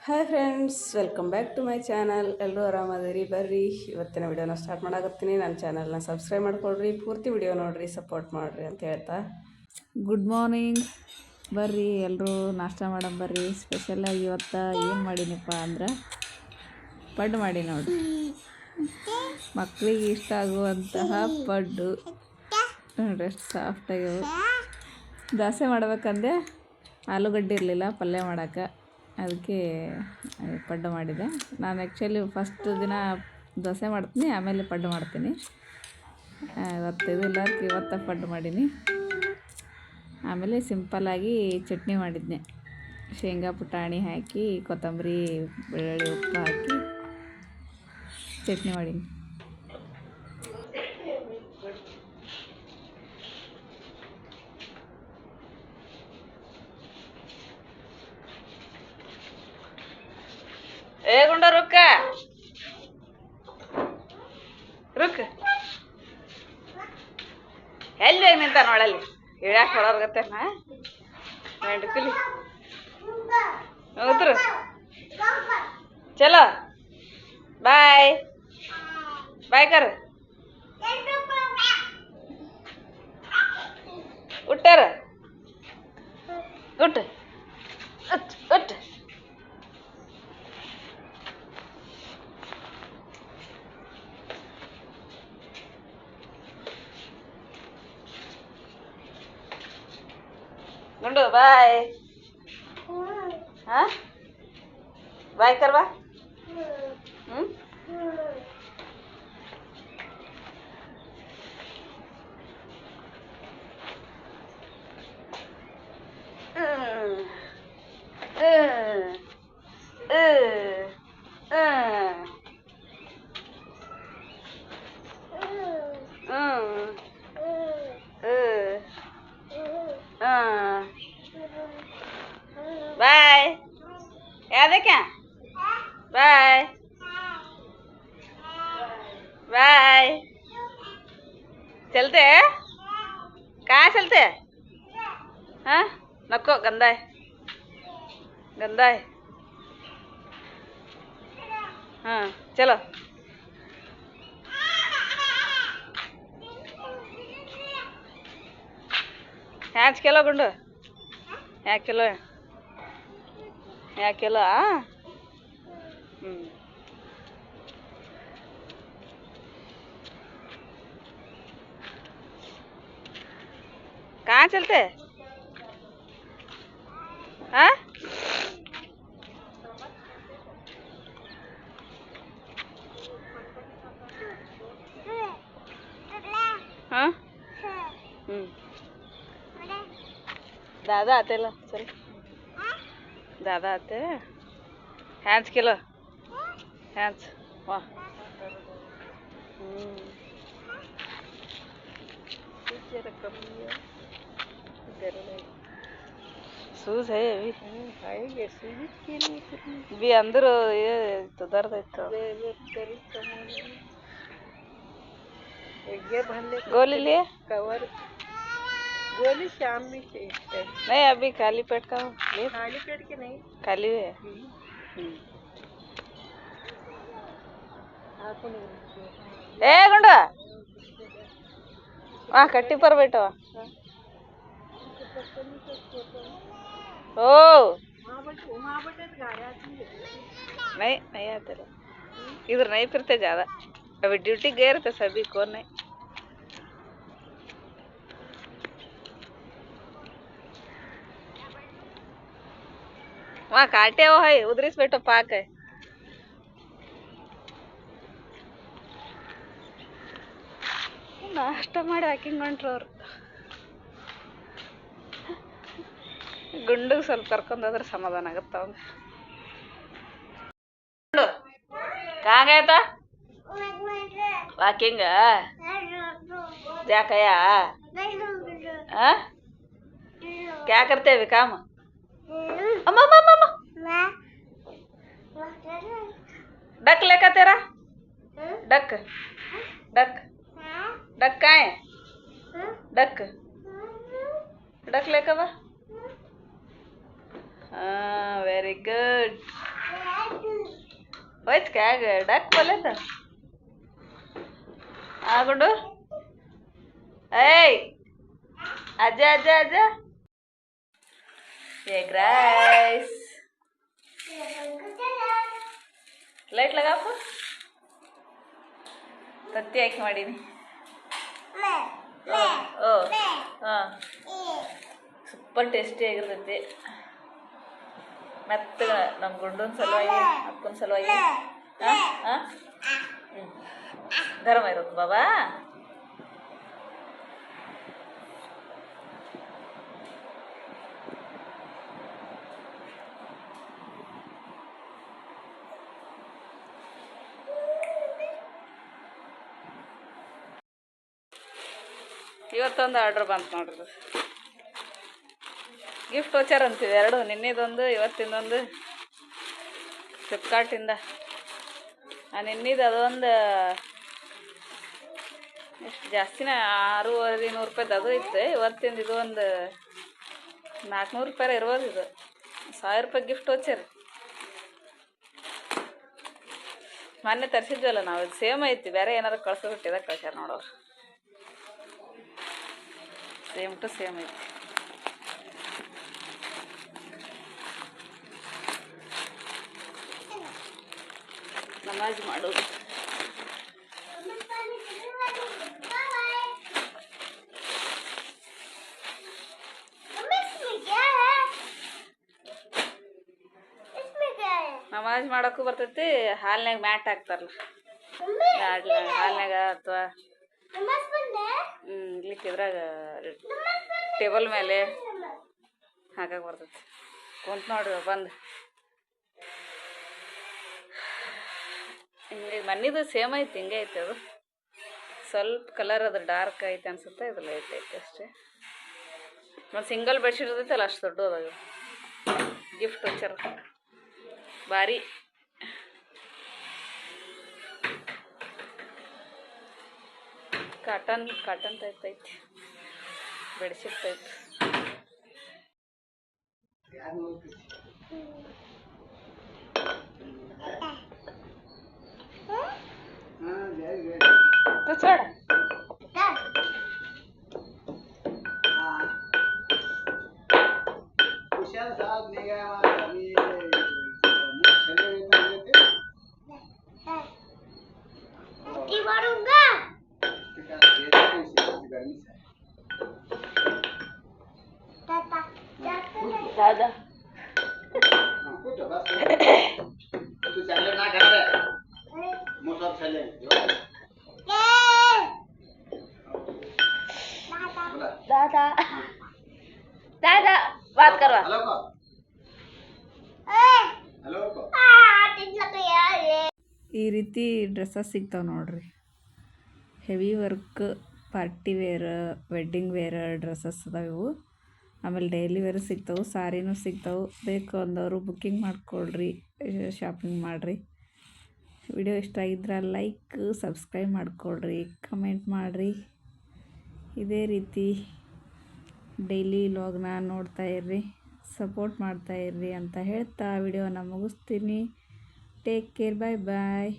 Hi friends, welcome back to my channel. ಎಲ್ಲರೂ ಆರಾಮದಿರಿ. ಬರ್ರಿ ಇವತ್ತಿನ ವಿಡಿಯೋನ ಸ್ಟಾರ್ಟ್ ಮಾಡಾಕತ್ತೀನಿ. ನನ್ನ ಚಾನಲ್ನ ಸಬ್ಸ್ಕ್ರೈಬ್ ಮಾಡ್ಕೊಳ್ರಿ, ಪೂರ್ತಿ ವಿಡಿಯೋ ನೋಡಿರಿ, ಸಪೋರ್ಟ್ ಮಾಡಿರಿ ಅಂತ ಹೇಳ್ತಾ ಗುಡ್ ಮಾರ್ನಿಂಗ್. ಬರ್ರಿ ಎಲ್ಲರೂ ನಾಷ್ಟ ಮಾಡಕ್ಕೆ ಬರ್ರಿ. ಸ್ಪೆಷಲಾಗಿ ಇವತ್ತು ಏನು ಮಾಡೀನಿಪ್ಪ ಅಂದ್ರೆ ಪಡ್ಡು ಮಾಡಿ ನೋಡಿ. ಮಕ್ಕಳಿಗೆ ಇಷ್ಟ ಆಗುವಂತಹ ಪಡ್ಡು ನೋಡ್ರಿ, ಎಷ್ಟು ಸಾಫ್ಟಾಗ್ಯವು. ದೋಸೆ ಮಾಡ್ಬೇಕಂದೆ ಆಲೂಗಡ್ಡೆ ಇರಲಿಲ್ಲ ಪಲ್ಯ ಮಾಡೋಕ್ಕೆ, ಅದಕ್ಕೆ ಪಡ್ಡು ಮಾಡಿದೆ. ನಾನು ಆ್ಯಕ್ಚುಲಿ ಫಸ್ಟ್ ದಿನ ದೋಸೆ ಮಾಡ್ತೀನಿ, ಆಮೇಲೆ ಪಡ್ಡು ಮಾಡ್ತೀನಿ. ಇವತ್ತು ಇದಿಲ್ಲ, ಇವತ್ತು ಪಡ್ಡು ಮಾಡೀನಿ. ಆಮೇಲೆ ಸಿಂಪಲ್ಲಾಗಿ ಚಟ್ನಿ ಮಾಡಿದ್ದೆ. ಶೇಂಗಾ ಪುಟಾಣಿ ಹಾಕಿ, ಕೊತ್ತಂಬರಿ, ಬೆಳ್ಳುಳ್ಳಿ, ಉಪ್ಪು ಹಾಕಿ ಚಟ್ನಿ ಮಾಡೀನಿ. ಏ ಗುಂಡ ರುಕ್ಕ ರುಕ್ ಎಲ್ಲಿ ಹೋಗಿ ನಿಂತ ನೋಡಲ್ಲಿ ಇಳ್ಯಾಕ ಹೊರಗತ್ತೇನ ಮೆಂಡ್ಕಲಿ ಹೌದ್ರ. ಚಲೋ ಬಾಯ್ ಬಾಯ್ ಕರ್ ಉಟ್ಟಾರ ಉಟ್ ಉಟ್ ಉಟ್ गुंडू बाय. हाँ बाय करवा. बाय याद है क्या? Bye bye. चलते हैं? कहाँ चलते हैं? हाँ नको, गंदा है, गंदा है. हाँ चलो. ಯಾಕೆ ಕಿಲೋ ಗುಂಡು? ಯಾಕೆ ಕಿಲೋ? ಯಾಕೆ ಕಿಲೋ? ಹ್ಞೂ कहाँ चलते? हाँ हाँ. दादा आते लो, चल दादा आते हैं. Hands kilo hands. वाह. सूज है अभी अंदर ये तो दर्द है. गोली लिए कवर गोली शाम में चाहिए. नहीं अभी खाली पेट का ले. खाली पेट के नहीं, खाली है. ए गुंडा वहाँ कट्टी पर बैठो. ओ नहीं नहीं आते लोग इधर, नहीं फिरते ज़्यादा. अभी ड्यूटी गए रहते सभी को नहीं. वहाँ काटे हो है, उधर से बैठो, पाक है. ನಾಷ್ಟ ಮಾಡಿ ವಾಕಿಂಗ್ ಹೊಂಟ್ರು ಅವ್ರು. ಗುಂಡಿಗೆ ಸ್ವಲ್ಪ ಕರ್ಕೊಂಡೋದ್ರೆ ಸಮಾಧಾನ ಆಗುತ್ತೆ ಅವಂಗ. कहाँ गया था? वॉकिंग. जाकया हाँ? क्या करते हैं काम? अम्मा अम्मा अम्मा डक लेकर तेरा डक डक डक कहाँ है? डक डक लेकर बा. हाँ वेरी गुड. ಹೋಯ್ತು ಕ್ಯಾಗ ಡಕ್ ಬಲ್ಲದ ಆಗುಂಡು ಏಯ್ ಅಜ್ಜ ಅಜ್ಜ ಅಜ್ಜ ಎಗ್ ರೈಸ್ ಲೈಟ್ ಲಗಾಪು ತತ್ತಿ ಹಾಕಿ ಮಾಡೀನಿ ಓ ಹಾಂ ಸೂಪರ್ ಟೇಸ್ಟಿ ಆಗಿರ್ತೈತಿ ಮತ್ತು ನಮ್ಮ ಗುಂಡನ ಸಲುವಾಗಿ ಅಕ್ಕನ ಸಲುವಾಗಿ ಹಾಂ ಹಾಂ ಹ್ಞೂ ಗರಮ ಇರುತ್ತೆ ಬಾಬಾ ಇವತ್ತೊಂದು ಆರ್ಡ್ರ್ ಬಂತು ನೋಡ್ರಿ ಗಿಫ್ಟ್ ವೋಚರ್ ಅಂತೀವಿ ಎರಡು ನಿನ್ನೆದೊಂದು ಇವತ್ತಿಂದೊಂದು ಫ್ಲಿಪ್ಕಾರ್ಟಿಂದ ನಿನ್ನೆದು ಅದೊಂದು ಎಷ್ಟು ಜಾಸ್ತಿನೇ 6,500 ರೂಪಾಯ್ದು ಅದು ಇತ್ತು ಇವತ್ತಿಂದ ಇದು ಒಂದು 400 ರೂಪಾಯಿ ಇರ್ಬೋದು ಇದು 1000 ರೂಪಾಯಿ ಗಿಫ್ಟ್ ವೋಚರ್ ಮೊನ್ನೆ ತರಿಸಿದ್ವಲ್ಲ ನಾವು ಇದು ಸೇಮ್ ಐತಿ ಬೇರೆ ಏನಾರು ಕಳ್ಸೋಬಿಟ್ಟಿದೆ ಕಳ್ಸ್ಯಾರ ನೋಡೋರು ಸೇಮ್ ಟು ಸೇಮ್ ಐತಿ ನಮಾಜ್ ಮಾಡೋದು ನಮಾಜ್ ಮಾಡೋಕ್ಕೂ ಬರ್ತೈತಿ ಹಾಲ್ನಾಗ ಮ್ಯಾಟ್ ಹಾಕ್ತಾರಲ್ಲ ಹಾಲ್ನಾಗ ಅಥವಾ ಇದ್ರಾಗ ಟೇಬಲ್ ಮೇಲೆ ಹಾಕಕ್ಕೆ ಬರ್ತೈತಿ ಕುಂತ ನೋಡ್ರಿ ಬಂದು ಹಿಂಗೆ ಮನೆದು ಸೇಮ್ ಐತಿ ಹಿಂಗೆ ಐತಿ ಅದು ಸ್ವಲ್ಪ ಕಲರ್ ಅದು ಡಾರ್ಕ್ ಐತೆ ಅನ್ಸುತ್ತೆ ಇದು ಲೈಟ್ ಐತೆ ಅಷ್ಟೇ ಒಂದು ಸಿಂಗಲ್ ಬೆಡ್ಶೀಟ್ ಇರ್ತೈತಲ್ಲ ಅಷ್ಟು ದೊಡ್ಡ ಅದಾಗ ಗಿಫ್ಟ್ ವೋಚರ್ ಭಾರಿ ಕಾಟನ್ ಟೈಪ್ ಐತಿ ಬೆಡ್ಶೀಟ್ ಟೈಪ್ छोड़ कुशल साहब ले गए अभी मारूंगा दादा तू सैलेड ना कर रहे मुंह सब सैलेड दादा दादा बात करवा हेलो को हेलो को ಈ ರೀತಿ ಡ್ರೆಸ್ಸಸ್ ಸಿಗ್ತಾವೆ ನೋಡ್ರಿ heavy work party wear wedding wear dresses ಅದಾವೆ ಇವು ಆಮೇಲೆ ಡೈಲಿ ವೇರ್ ಸಿಗ್ತಾವೆ ಸಾರಿನೂ ಸಿಗ್ತಾವೆ ಬೇಕು ಅಂದವರು ಬುಕ್ಕಿಂಗ್ ಮಾಡ್ಕೊಳ್ರಿ ಶಾಪಿಂಗ್ ಮಾಡಿರಿ ವಿಡಿಯೋ ಇಷ್ಟ ಆಗಿದ್ರೆ ಲೈಕ್ ಸಬ್ಸ್ಕ್ರೈಬ್ ಮಾಡ್ಕೊಳ್ರಿ ಕಮೆಂಟ್ ಮಾಡಿರಿ ಇದೇ ರೀತಿ ಡೈಲಿ ವ್ಲಾಗ್ನ ನೋಡ್ತಾಯಿರ್ರಿ ಸಪೋರ್ಟ್ ಮಾಡ್ತಾಯಿರ್ರಿ ಅಂತ ಹೇಳ್ತಾ ವಿಡಿಯೋನ ಮುಗಿಸ್ತೀನಿ ಟೇಕ್ ಕೇರ್ ಬಾಯ್ ಬಾಯ್